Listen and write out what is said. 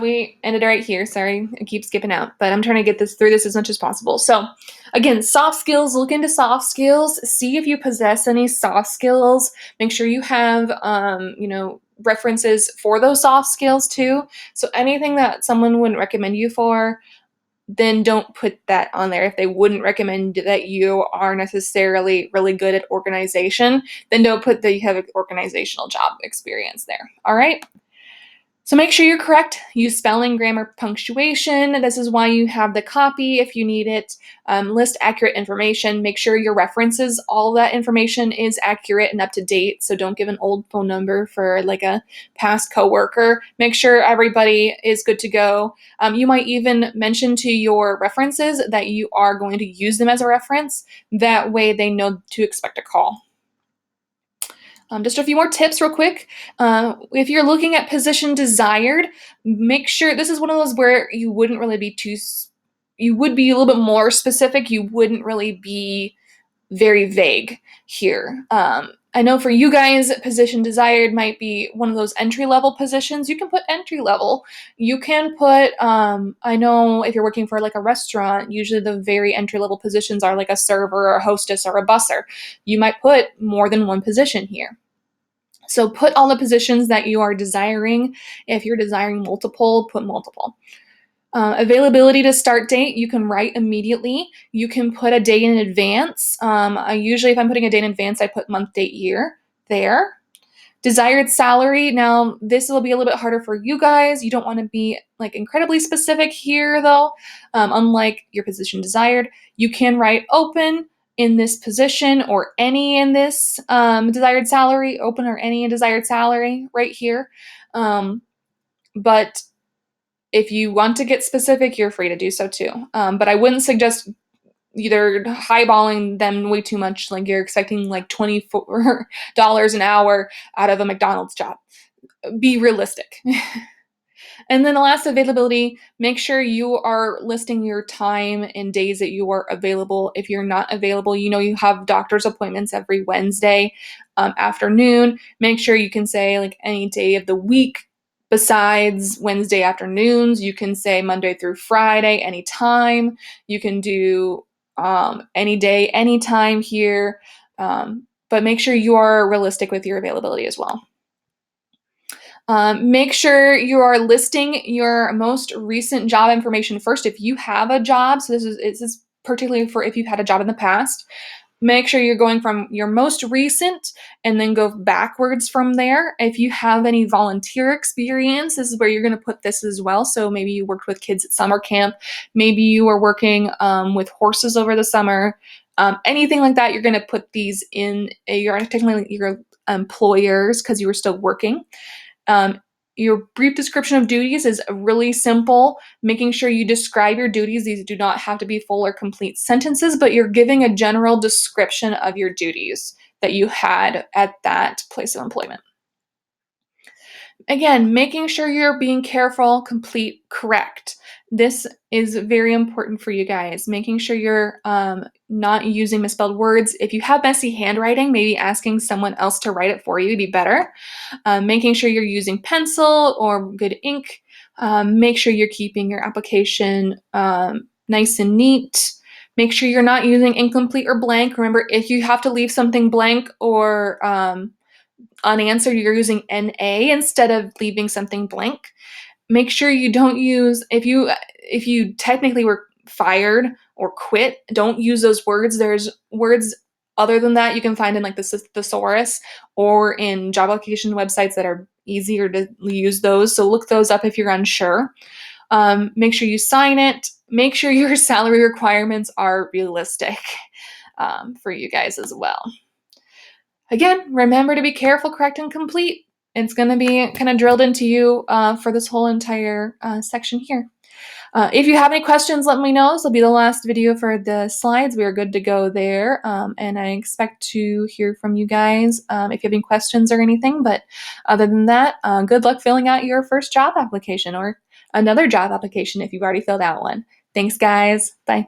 we ended right here. Sorry, I keep skipping out, but I'm trying to get this through this as much as possible. So again, soft skills, look into soft skills, see if you possess any soft skills. Make sure you have, references for those soft skills too. So anything that someone wouldn't recommend you for, then don't put that on there. If they wouldn't recommend that you are necessarily really good at organization, then don't put that you have organizational job experience there. All right? So make sure you're correct. Use spelling, grammar, punctuation. This is why you have the copy if you need it. List accurate information. Make sure your references, all that information is accurate and up to date. So don't give an old phone number for like a past coworker. Make sure everybody is good to go. You might even mention to your references that you are going to use them as a reference. That way they know to expect a call. Just a few more tips real quick. If you're looking at position desired, make sure this is one of those where you wouldn't really be you would be a little bit more specific. You wouldn't really be very vague here. I know for you guys, position desired might be one of those entry-level positions. You can put entry-level. You can put, I know if you're working for like a restaurant, usually the very entry-level positions are like a server or a hostess or a busser. You might put more than one position here. So put all the positions that you are desiring. If you're desiring multiple, put multiple. Availability to start date, you can write immediately. You can put a date in advance. Usually if I'm putting a date in advance, I put month, date, year there. Desired salary, now this will be a little bit harder for you guys. You don't want to be like incredibly specific here though. Unlike your position desired, you can write open in this position or any in this desired salary, open or any desired salary right here. But if you want to get specific, you're free to do so too. But I wouldn't suggest either highballing them way too much, like you're expecting like $24 an hour out of a McDonald's job. Be realistic. And then the last, availability, make sure you are listing your time and days that you are available. If you're not available, you have doctor's appointments every Wednesday afternoon. Make sure you can say like any day of the week besides Wednesday afternoons. You can say Monday through Friday, anytime. You can do any day, anytime here. But make sure you are realistic with your availability as well. Make sure you are listing your most recent job information first. If you have a job, so this is particularly for if you've had a job in the past, make sure you're going from your most recent and then go backwards from there. If you have any volunteer experience, this is where you're going to put this as well. So maybe you worked with kids at summer camp. Maybe you were working with horses over the summer. Anything like that, you're going to put these in technically your employers because you were still working. Your brief description of duties is really simple, making sure you describe your duties. These do not have to be full or complete sentences, but you're giving a general description of your duties that you had at that place of employment. Again, making sure you're being careful, complete, correct. This is very important for you guys. Making sure you're not using misspelled words. If you have messy handwriting, maybe asking someone else to write it for you would be better. Making sure you're using pencil or good ink. Make sure you're keeping your application nice and neat. Make sure you're not using incomplete or blank. Remember, if you have to leave something blank or unanswered, you're using NA instead of leaving something blank. Make sure you don't use, if you technically were fired or quit, don't use those words. There's words other than that you can find in like the thesaurus or in job application websites that are easier to use those. So look those up if you're unsure. Make sure you sign it. Make sure your salary requirements are realistic for you guys as well. Again, remember to be careful, correct, and complete. It's going to be kind of drilled into you for this whole entire section here. If you have any questions, let me know. This will be the last video for the slides. We are good to go there, and I expect to hear from you guys if you have any questions or anything. But other than that, good luck filling out your first job application or another job application if you've already filled out one. Thanks, guys. Bye.